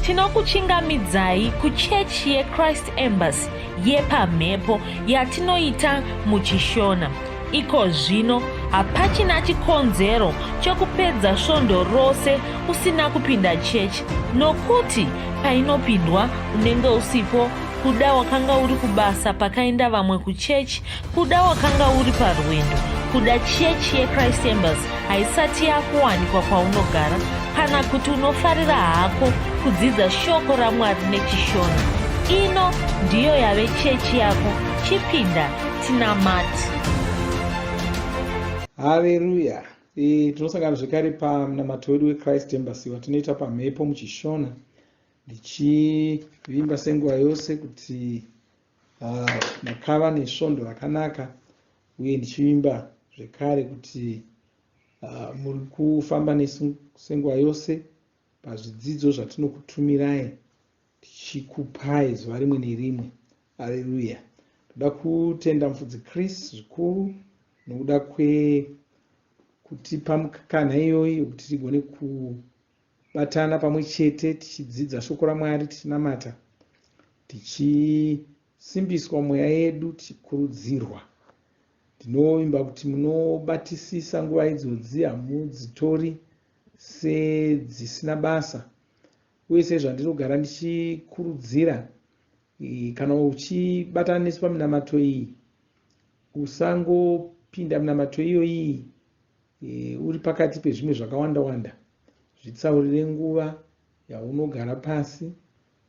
tinokuchingamidzai kuchechi yeChrist Embassy yepamhepo yatinoita muchishona. Iko zvino hapachina chikonzero chokupedza svondo rose usina kupinda chechi, nokuti painopindwa unenge usipo, kuda wakanga uri kubasa pakaenda vamwe kuchechi, kuda wakanga uri parwendo, kuda chechi yeChrist Embassy haisati yakuwanikwa kwaunogara, kana kuti unofarira hako kudzidza shoko raMwari nechishona. Ino ndiyo yave chechi yako. Chipinda tinamati. Haleluya. Tinosangana zvekare pamunamato wedu weChrist Embassy watinoita pamhepo muchishona, ndichivimba senguva yose kuti makava nesvondo rakanaka, uye ndichivimba zvekare kuti muri kufamba nesu senguva yose pazvidzidzo zvatinokutumirai, tichikupai zuva rimwe nerimwe. Haleluya. Toda kutenda mufudzi Kristu zvikuru nokuda kutipa mukana iyoyi kuti tigone kubatana pamwe chete tichidzidza shoko raMwari, tichinamata, tichisimbiswa mweya yedu, tichikurudzirwa. Ndinovimba kuti munobatisisa nguva idzodzi, hamudzitori sedzisina basa, uye sezvandinogara ndichikurudzira, kana uchibatana nesu paminamato iyi, usangopinda minamato iyoyi uri pakati pezvimwe zvakawanda-wanda. Zvitsaurire nguva yaunogara pasi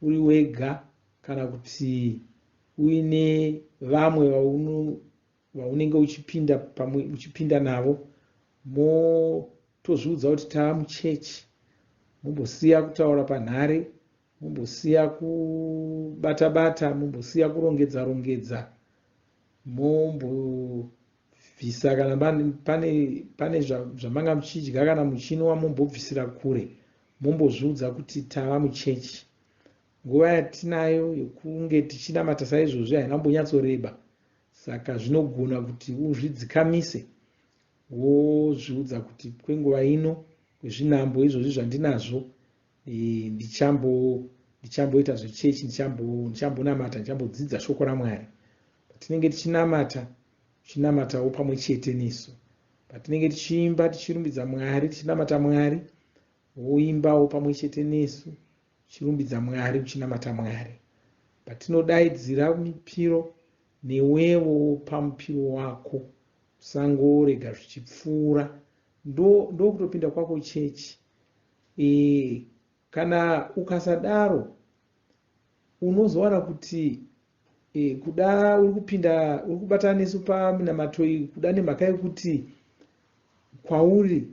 uri wega, kana kuti uine vamwe vaunenge uchipinda navo, motozviudza kuti tava muchechi, mumbosiya kutaura panhare, mumbosiya kubata-bata, mumbosiya kurongedza-rongedza, mumbobvisa kana pane zvamanga muchidya kana muchinwa, mumbobvisira kure, mumbozviudza kuti tava muchechi. Nguva yatinayo yokunge tichinamata saizvozvi haina kumbonyatsoreba, saka zvinogona kuti uzvidzikamise wozviudza kuti kwenguva ino, kwezvinhambo izvozvi zvandinazvo, ndichamboita zvechechi, ndichambonamata, ndichambodzidza shoko raMwari. Patinenge tichinamatawo pamwe chete nesu. Patinenge tichiimba tichirumbidza Mwari, tichinamata Mwari, woimbawo pamwe chete nesu, tichirumbidza Mwari, uchinamata Mwari. Patinodaidzira mipiro, newewo pamupiro wako, usangorega zvichipfuura. Ndo kutopinda kwako chechi. Kana ukasadaro, unozowana kuti kuda uri kubatana nesu paminamato iyi, kuda nemhaka yekuti kwauri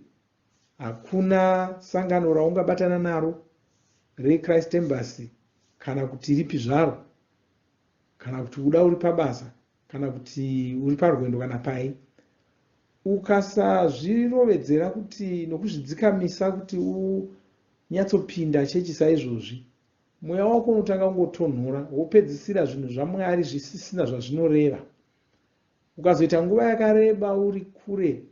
hakuna sangano raungabatana naro reChrist Embassy, kana kuti ripi zvaro, kana kuti kuda uri pabasa, kana kuti uri parwendo kana pai, ukasazvirovedzera kuti nokuzvidzikamisa kuti unyatsopinda chechi saizvozvi, mweya wako unotanga kungotonhora, wopedzisira zvinhu zvaMwari zvisisina zvazvinoreva. Ukazoita nguva yakareba uri kure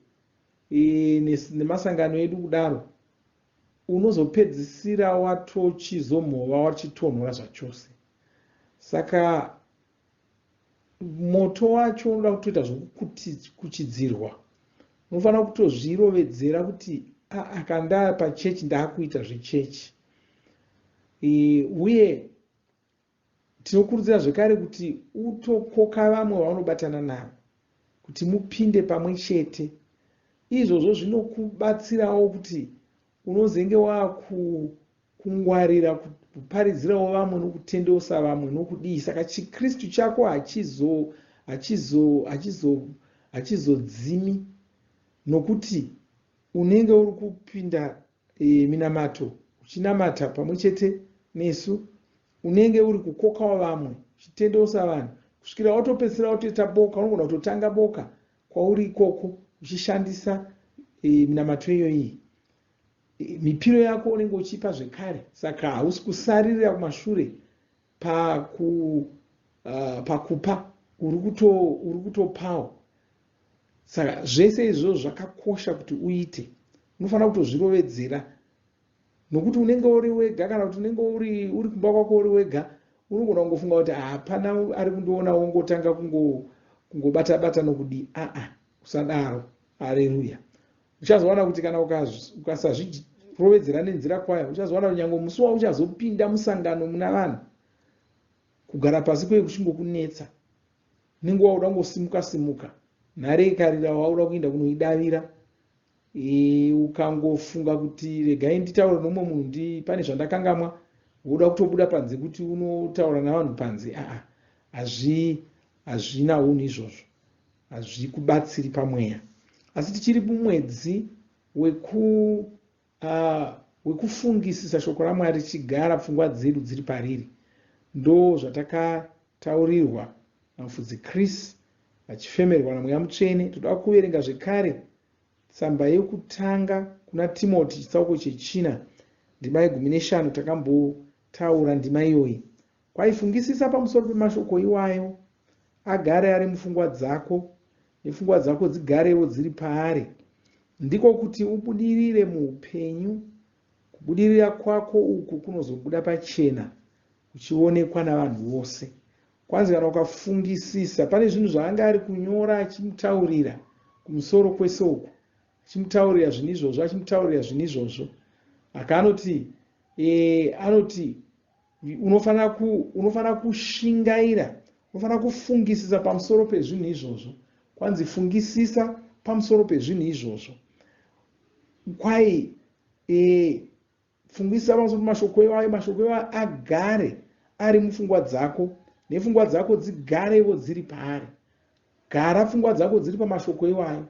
nemasangano edu kudaro, unozopedzisira watochizomhova, wachitonhora zvachose. Saka moto wacho unoda kutoita zvokuchidzirwa. Unofanira kutozvirovedzera kuti akanda pachechi ndaakuita zvechechi. Uye tinokurudzira zvekare kuti utokoka vamwe vaunobatana navo kuti mupinde pamwe chete. Izvozvo zvinokubatsirawo kuti unozenge wakungwarira kuparidzirawo vamwe nokutendeusa vamwe nokudii. Saka chiKristu chako hachizodzimi, nokuti unenge uri kupinda minamato uchinamata pamwe chete nesu, unenge uri kukokawo vamwe, uchitendeusa vanhu, kusvikira watopedzisira watoita boka. Unogona kutotanga boka kwauri ikoko uchishandisa minamato iyoyi. Mipiro yako unenge uchipa zvekare, saka hausi kusarira kumashure pakupa, uri kutopawo. Saka zvese izvozvo zvakakosha kuti uite. Unofanira kutozvirovedzera nokuti unenge uri wega kana kuti unenge uri kumba kwako uri wega, unogona kungofunga kuti hapana ari kundoona wongotanga kungobata nokudi. Usadaro. Haleluya. Uchazoona kuti kana ukasazvirovedzera nenzira kwayo, uchazoona kuti nyange musi uchazopinda musangano muna vanhu, kugara pasi kwe kuchingokunetsa, nenguva uda kungosimuka nhare ikarira wauda kuenda kunoidavira, ukangofunga kuti regai nditaura nomwe munhu, pane zvandakangamwa, woda kutobuda panze kuti unotaura navanhu panze. Hazvina unhu izvozvo, hazvikubatsiri pamweya. Asi tichiri mumwedzi wekufungisisa shoko raMwari, tichigara pfungwa dzedu dziri pariri, ndo zvatakataurirwa namufudzi Chris vachifemerwa naMweya Mutsvene. Toda kuverenga zvekare tsamba yekutanga kuna Timoti chitsauko 4 ndima 15. Takambotaura ndima iyoyi. Kwaifungisisa pamusoro pemashoko iwayo, agare ari mupfungwa dzako, nepfungwa dzako dzigarewo dziri paari, ndiko kuti ubudirire muupenyu. Kubudirira kwako uku kunozobuda pachena, uchionekwa navanhu vose. Kwanzi kana ukafungisisa, pane zvinhu zvaanga ari kunyora achimutaurira kumusoro kwese uku, achimutaurira zvinhu izvozvo, akanoti anoti unofana kushingaira, unofana kufungisisa pamusoro pezvinhu izvozvo. Kwanzi fungisisa pamusoro pezvinhu izvozvo. Kwai fungisisa pamusoro pemashoko iwayo, mashoko iwayo agare ari mupfungwa dzako, nepfungwa dzako dzigarewo dziri paari. Gara pfungwa dzako dziri pamashoko iwayo,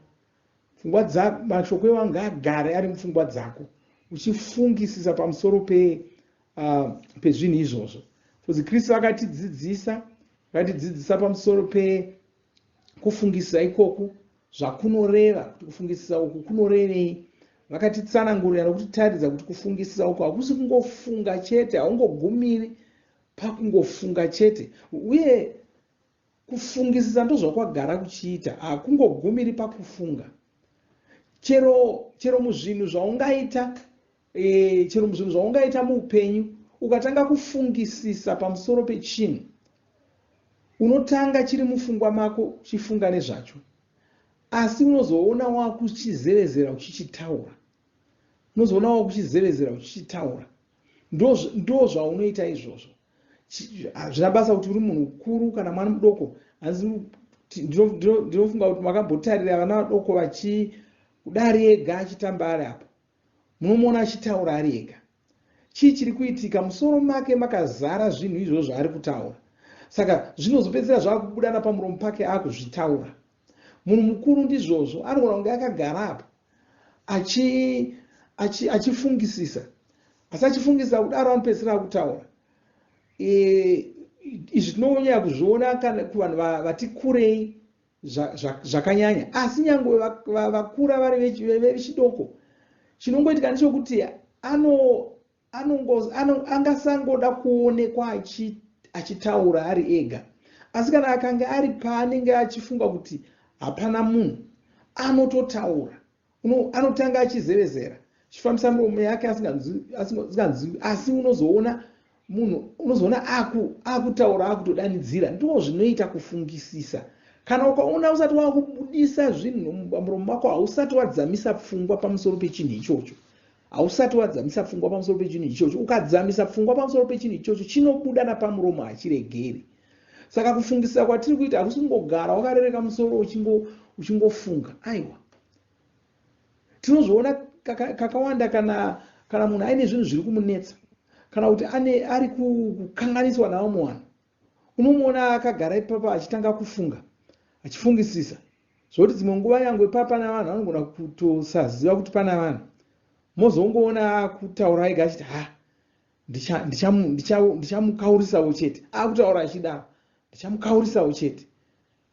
mashoko iwayo ngaagare ari mupfungwa dzako, uchifungisisa pamusoro pezvinhu izvozvo. Fudzi Kristu akatidzidzisa pamusoro pekufungisisa ikoku, zvakunoreva, kuti kufungisisa uku kunorevei. Vakatitsanangurira nokutitaridza kuti kufungisisa uku hakusi kungofunga chete, haungogumiri pakungofunga chete, uye kufungisisa ndozvakwagara kuchiita, hakungogumiri pakufunga. Chero muzvinhu zvaungaita muupenyu, ukatanga kufungisisa pamusoro pechinhu, unotanga chiri mupfungwa mako uchifunga nezvacho, asi unozoona wakuchizevezera uchichitaura. Ndo zvaunoita izvozvo. Hazvina basa kuti uri munhu mukuru kana mwana mudoko. Ndinofunga kuti makambotarira vana vadoko kudari ega achitamba ari apo, munomuona achitaura ari ega. Chii chiri kuitika? Musoro make makazara zvinhu izvozvo zvaari kutaura, saka zvinozopedzera zvaakubuda napamuromo pake akuzvitaura. Munhu mukuru ndizvozvo, anogona kunge akagara apo achifungisisa, asi achifungisisa kudaro anopedzisira akutaura. Izvi tinonyanya kuzviona kuvanhu vati kurei zvakanyanya, asi nyangwe vakura vari vechidoko, chinongoitika ndechokuti angasangoda kuonekwa achitaura ari ega, asi kana akanga ari paanenge achifunga kuti hapana munhu, anototaura, anotanga achizevezera, chifambisa miromo yake asinganzwi, asi unozoona akutaura, akutodanidzira. Ndizvo zvinoita kufungisisa. Kana ukaona usati wakubudisa zvinhu muromo wako, hausati wadzamisa pfungwa pamusoro pechinhu ichocho, ukadzamisa pfungwa pamusoro pechinhu ichocho, chinobuda napamuromo hachiregeri. Saka kufungisisa kwatiri kuita hakusi kungogara wakarereka musoro uchingofunga. Aiwa, tinozviona kakawanda kana munhu aine zvinhu zviri kumunetsa, kana kuti ari kukanganiswa navamwe vanhu, unomuona akagara ipapa achitanga kufunga, achifungisisa, zvokuti dzimwe nguva nyangwe pana vanhu anogona kutosaziva kuti pana vanhu, mozongoona akutaura ega achiti ndichamukaurisawo chete, akutaura achidaro, ndichamukaurisawo chete,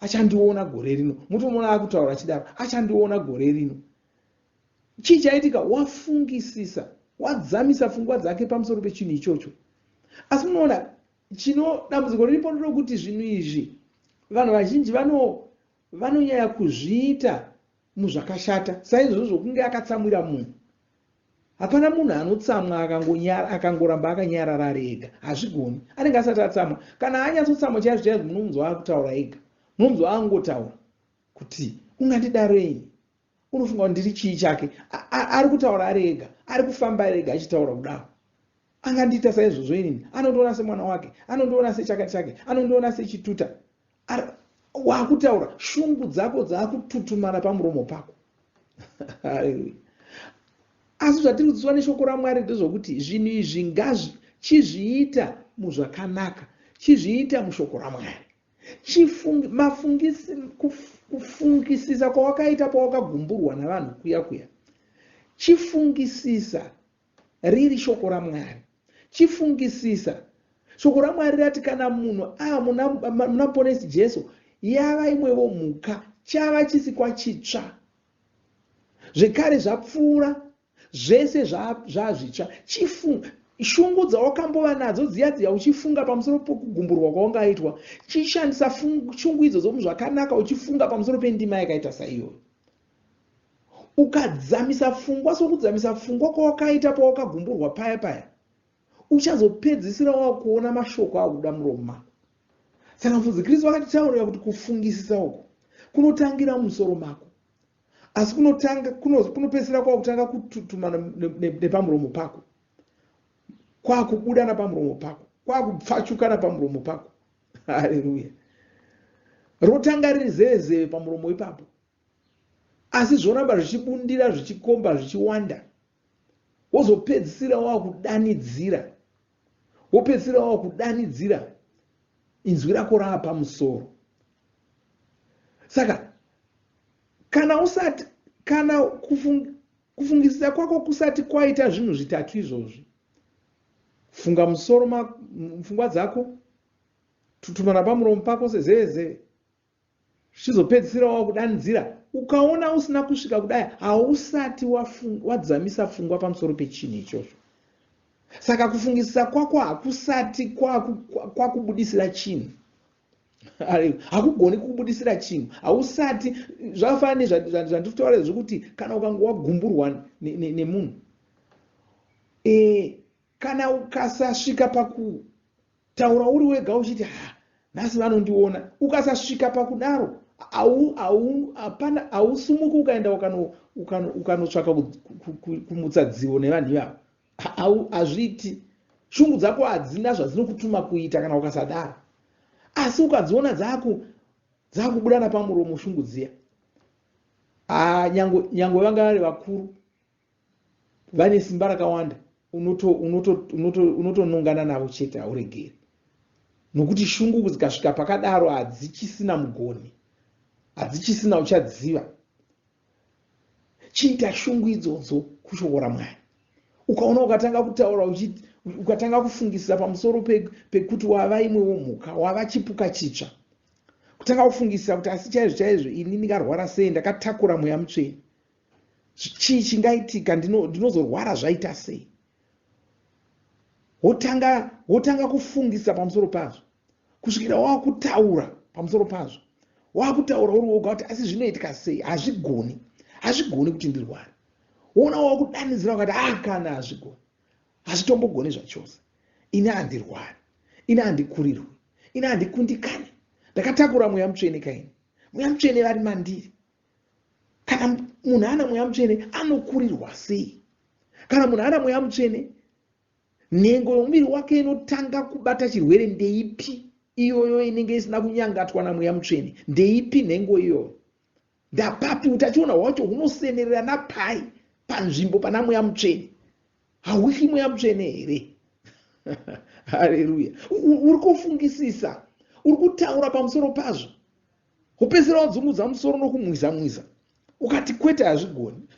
achandiona gore rino. Mutomuona akutaura achidaro, achandiona gore rino. Chii chaitika? Wafungisisa, wadzamisa pfungwa dzake pamusoro pechinhu ichocho. Asi munoona dambudziko riripo nderokuti zvinhu izvi vanhu vazhinji vanonyanya kuzviita muzvakashata, saizvozvo kunge akatsamwira munhu. Hapana munhu anotsamwa akangoramba akanyarara ari ega, hazvigoni. Anenge asati atsamwa. Kana anyatsotsamwa chaizvo chaizvo, munomunzwa akutaura ega, munomunzwa angotaura kuti ungandidarei, unofunga kuti ndiri chii chake. Ari kutaura ari ega, ari kufamba ari ega achitaura kudaro. Angandiita saizvozvo inini, anondiona semwana wake, anondiona sechakati chake, anondiona sechituta. Wakutaura, shungu dzako dzakututumana pamuromo pako. Haleluya. Asi zvatiri kudzidziswa neshoko raMwari ndezvokuti zvinhu izvi ngachizviita muzvakanaka, chizviita mushoko raMwari. Kufungisisa kwawakaita pawakagumburwa navanhu kuya, chifungisisa riri shoko raMwari. Chifungisisa shoko raMwari rati kana munhu muna ponesi Jesu yava imwewo mhuka, chava chisikwa chitsva, zvekare zvapfuura, zvese zvazvitsva. Shungu dzawakambova nadzo dziya uchifunga pamusoro pokugumburwa kwaungaitwa, chishandisa shungu idzodzo muzvakanaka uchifunga pamusoro pendima yakaita saiyoyo. Ukadzamisa pfungwa sokudzamisa pfungwa kwawakaita pawakagumburwa paya, uchazopedzisira wakuona mashoko akuda muromo mako. Saka mufudzi Kristu vakatitaurira kuti kufungisisa uko kunotangira musoro mako, asi kunopedzisira kwakutanga kututumana nepamuromo pako, kwakubuda napamuromo pako, kwakupfachuka napamuromo pako. Haleluya. Rotanga riri zeve pamuromo ipapo, asi zvoramba zvichibundira, zvichikomba, zvichiwanda. Wozopedzisira wakudanidzira, wopedzisira wakudanidzira, inzwi rako raapamusoro. Saka kana kufungisisa kwako kusati kwaita zvinhu zvitatu izvozvi: funga musoro mupfungwa dzako, tutumana pamuromo pako sezeve, zvichizopedzisira wakudanidzira, ukaona usina kusvika kudai, hausati wadzamisa pfungwa pamusoro pechinhu ichocho. Saka kufungisisa kwako hakusati kwakubudisira chinhu. Hakugoni kukubudisira chinhu, hausati. Zvakafanana nezvandikutaura zvokuti kana ukanga wagumburwa nemunhu, kana ukasasvika pakutaura uri wega uchiti nhasi vanondiona, ukasasvika pakudaro, hausumuki ukaenda ukanotsvaka kumutsa dzivo nevanhu ivavo. Hazviiti. Shungu dzako hadzina zvadzinokutuma kuita kana ukasadaro. Asi ukadziona dzakubuda napamuromo shungu dziya, nyangwe vanga vari vakuru vane simba rakawanda, unotonongana navo chete, hauregeri. Nokuti shungu dzikasvika pakadaro hadzichisina mugoni, hadzichisina uchadziva. Chiita shungu idzodzo kushoko raMwari. Ukaona ukatanga kutaura ukatanga kufungisisa pamusoro pekuti wava imwewo mhuka, wava chipuka chitsva, kutanga kufungisisa kuti asi chaizvo ini ndingarwara sei, ndakatakura mweya mutsvene, chii chingaitika, ndinozorwara zvaita sei. Wotanga kufungisisa pamusoro pazvo kusvikira wakutaura pamusoro pazvo, wakutaura uri woga kuti asi zvinoitika sei, hazvigoni kuti ndirware. Wona wakudanidzira ukati kana hazvigoni, hazvitombogoni zvachose, ini handirwari, ini handikurirwi, ini handikundikani, ndakatakura mweya mutsvene kaini, mweya mutsvene vari mandiri. Kana munhu ana mweya mutsvene anokurirwa sei? Kana munhu ana mweya mutsvene, nhengo yomuviri wake inotanga kubata chirwere ndeipi? Iyoyo inenge isina kunyangatwa namweya mutsvene, ndeipi nhengo iyoyo? Ndapapi utachiona hwacho hunosenerera napai panzvimbo pana mweya mutsvene? Hauiki mweya mutsvene here? Haleluya. Uri kufungisisa, uri kutaura pamusoro pazvo, upedzisira wadzungudza musoro nokumwiza, ukati kwete, hazvigoni,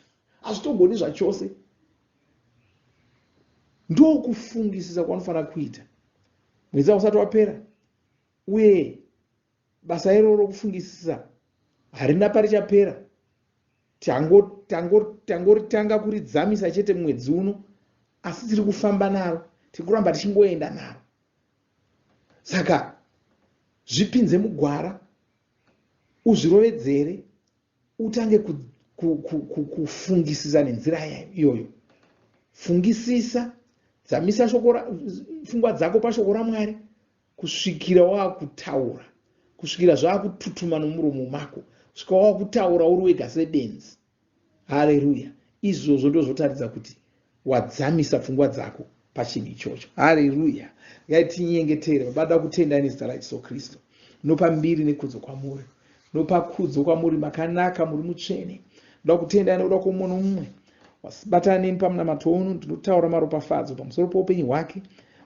hazvitogoni zvachose. Ndo kufungisisa kwanofanira kuita. Mwedzi usati wapera, uye basa iroro kufungisisa harina parichapera. Tangoritanga kuridzamisa chete mwedzi uno, asi tiri kufamba naro, tiri kuramba tichingoenda naro. Saka zvipinze mugwara, uzvirovedzere, utange kufungisisa nenzira iyoyo. Fungisisa, dzamisa pfungwa dzako pashoko raMwari kusvikira wakutaura, kusvikira zvakututuma nomuromo mako, kusvika wakutaura uri wega sebenzi. Haleluya! Izvozvo ndozvotaridza kuti wadzamisa pfungwa dzako pachinhu ichocho. Haleluya! Ngatitinyengetere. Baba, kutenda nezita raJesu Kristu. Nopa mbiri nekudzo kwamuri, nopa kudzo kwamuri makanaka, muri mutsvene. Ndoda kutenda nekuda kwomumwe nomumwe wasibatana nemi pamunamato uno. Ndinotaura maropafadzo pamusoro poupenyu hwake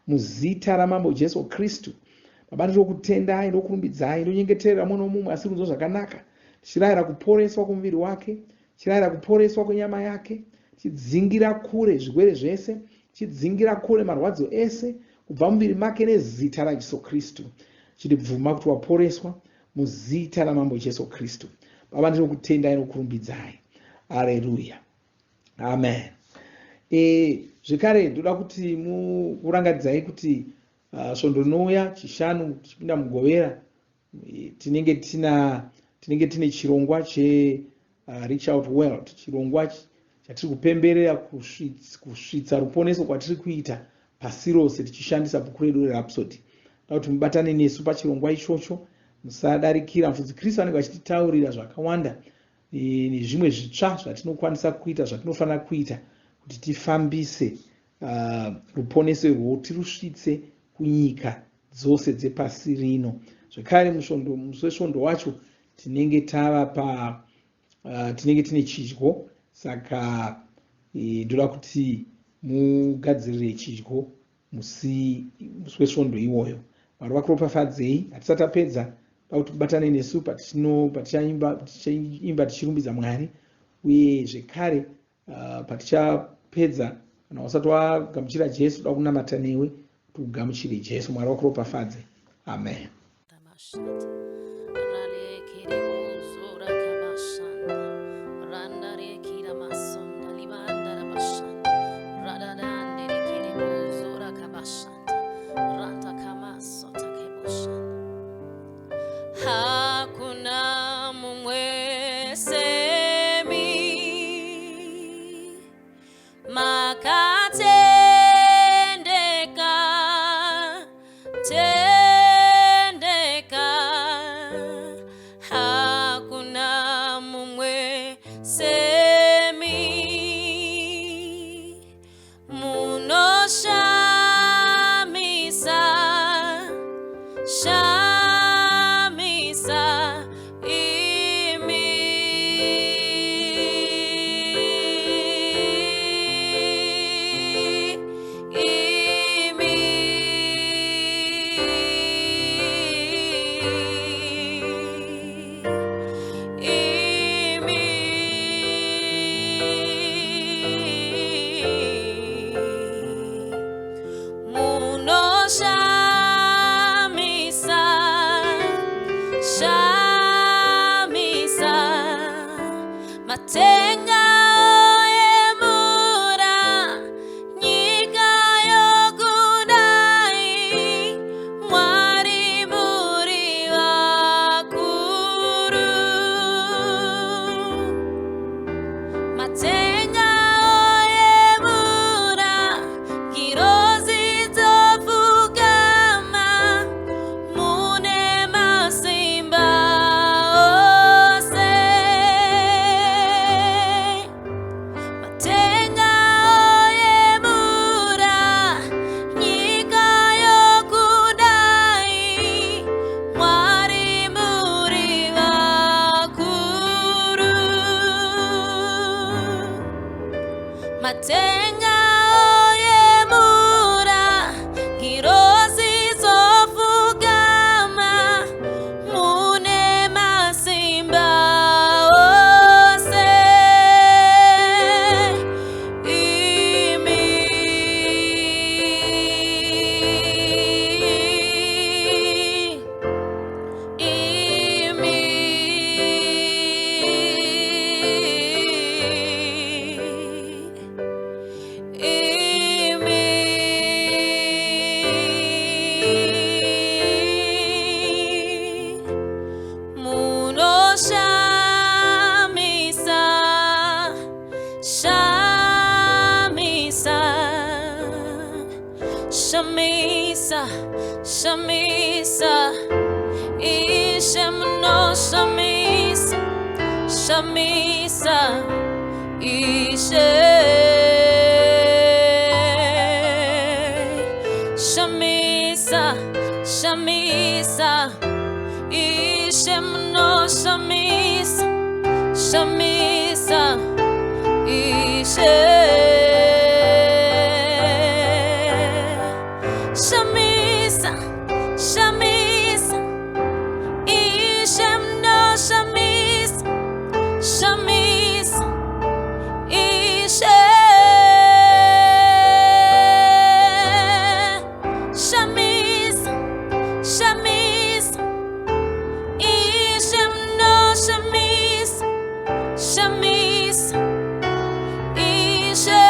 muzita ramambo Jesu Kristu. Baba, ndinokutendai, ndokurumbidzai, ndonyengeterera mumwe nomumwe asiri kunzwa zvakanaka, tichirayira kuporeswa kwomuviri wake, tichirayira kuporeswa kwenyama yake, tichidzingira kure zvirwere zvese, tichidzingira kure marwadzo ese kubva muviri make nezita raJesu Kristu. Tichibvuma kuti waporeswa muzita ramambo Jesu Kristu. Baba, ndinokutendai nokurumbidzai. Haleluya, amen. Zvekare ndoda kuti murangadzai kuti svondo rinouya chishanu tichipinda mugovera tinenge tine chirongwa che Reach Out World, chirongwa chatiri kupemberera kusvitsa ruponeso kwatiri kuita pasi rose tichishandisa bhuku redu reRhapsody. Ndoda kuti mubatane nesu pachirongwa ichocho, musadarikira. Mufudzi Kristu anenge achititaurira zvakawanda nezvimwe zvitsva zvatinokwanisa kuita, zvatinofanira kuita kuti tifambise ruponeso irwo tirusvitse kunyika dzose dzepasi rino. Zvekare musi wesvondo wacho tinenge tine chidyo, saka ndoda kuti mugadzirire chidyo musi wesvondo iwoyo. Mwari vakuropafadzei. Hatisati tapedza, ndoda kuti mubatane nesu patichaimba tichirumbidza Mwari, uye zvekare patichapedza, kana usati wagamuchira Jesu, ndoda kunamata newe kuti ugamuchire Jesu. Mwari vakuropafadze. Amen. Shamisa, Shamisa, Ishemno Shamisa, Shamisa, Ishe, Shamisa, Shamisa, Ishemno Shamisa, Shamisa, Ishe. Shamisa, Shamisa, Ishem no Shamisa, Shamisa, Ishe, Shamisa, Shamisa, Ishem no Shamisa, Shamisa, Ishe.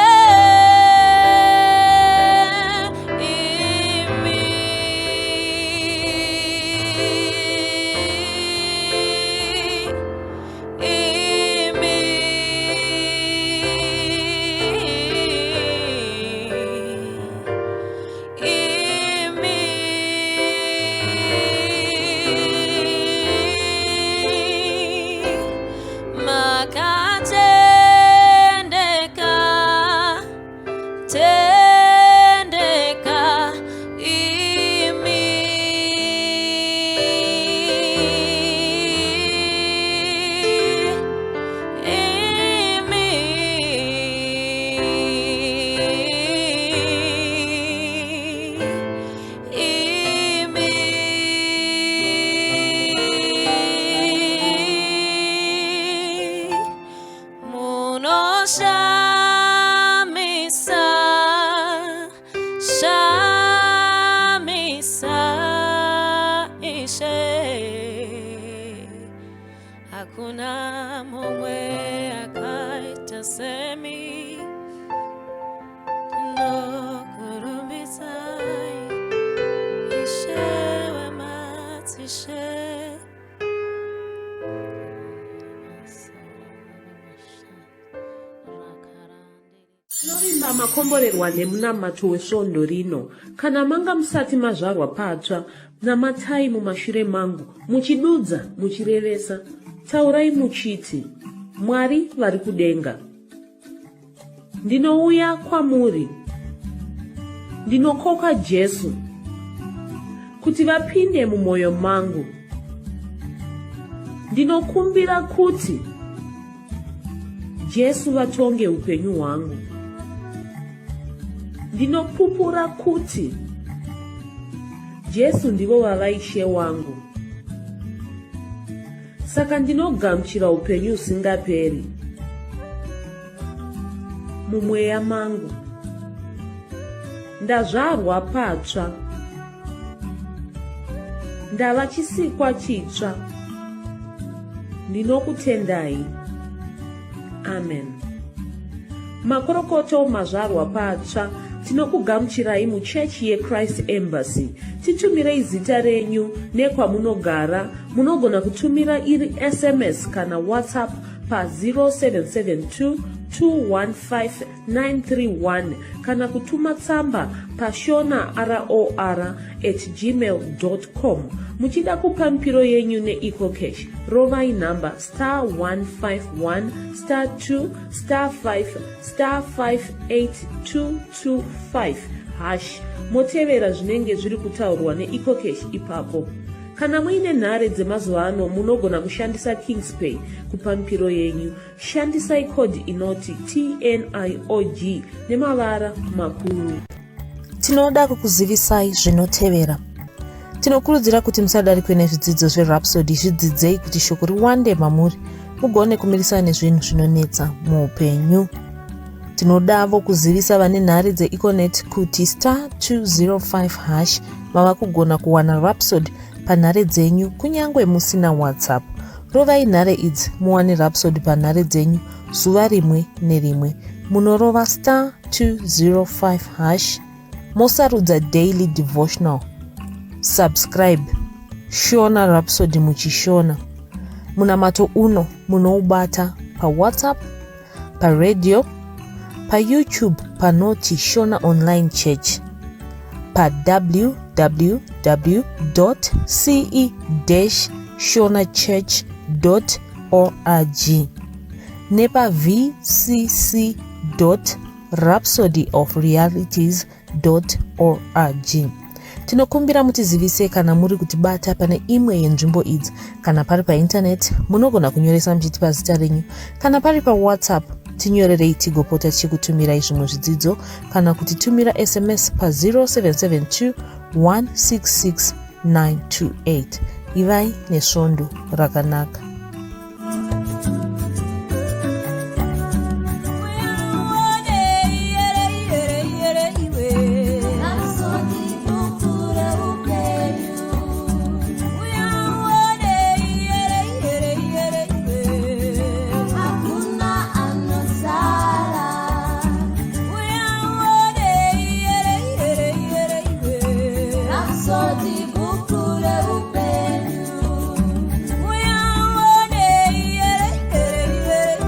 Shamisa, Shamisa, Ishe, hakuna mumwe akaita semi, no kurumbisai, Ishe wematishe. Tinovimba makomborerwa nemunamato wesvondo rino. Kana manga musati mazvarwa patsva, namatai mumashure mangu, muchidudza, muchirevesa. Taurai muchiti, Mwari vari kudenga, ndinouya kwamuri, ndinokoka Jesu, kuti vapinde mumwoyo mangu. Ndinokumbira kuti Jesu vatonge upenyu hwangu. Ndinopupura kuti Jesu ndivo vavaishe wangu. Saka ndinogamuchira upenyu usingaperi mumweya mangu. Ndazvarwa patsva, ndava chisikwa chitsva. Ndinokutendai. Amen. Makorokoto mazvarwa patsva, tinokugamuchirai muchechi yeChrist Embassy. Titumirei zita renyu nekwamunogara. Munogona kutumira iri SMS kana WhatsApp pa 0772 215 kana kutuma tsamba pa shonaror@gmail.com. Muchida kupa mpiro yenyu neEcocash, rovai namba *151*2*5*58225# motevera zvinenge zviri kutaurwa neEcocash ipapo. Kana muine nhare dzemazuva ano, munogona kushandisa KingsPay kupa mpiro yenyu. Shandisai kodi inoti TNIOG nemavara makuru. Tinoda kukuzivisai zvinotevera. Tinokurudzira kuti musadarikwe nezvidzidzo zveRhapsody. Zvidzidzei kuti shoko riwande mamuri, mugone kumirisana nezvinhu zvinonetsa muupenyu. Tinodavo kuzivisa vane nhare dzeEconet kuti *205# vava kugona kuwana Rhapsody panhare dzenyu kunyangwe musina WhatsApp. Rovai nhare idzi muwane Rhapsody panhare dzenyu zuva rimwe nerimwe. Munorova *205#, mosarudza daily devotional. Subscribe, shona Rhapsody muchishona. Munamato uno munoubata pa WhatsApp, pa radio, pa YouTube panoti Shona Online Church. www.ce-shonachurch.org nepa vcc.rhapsodyofrealities.org. Tinokumbira mutizivise kana muri kutibata pane imwe yenzvimbo idzi. Kana pari paindaneti munogona kunyoresa muchitipa zita renyu. Kana pari pawhatsapp tinyorerei tigopota tichikutumirai zvimwe zvidzidzo, kana kutitumira sms pa0772 166 928. Ivai nesvondo rakanaka. So deep,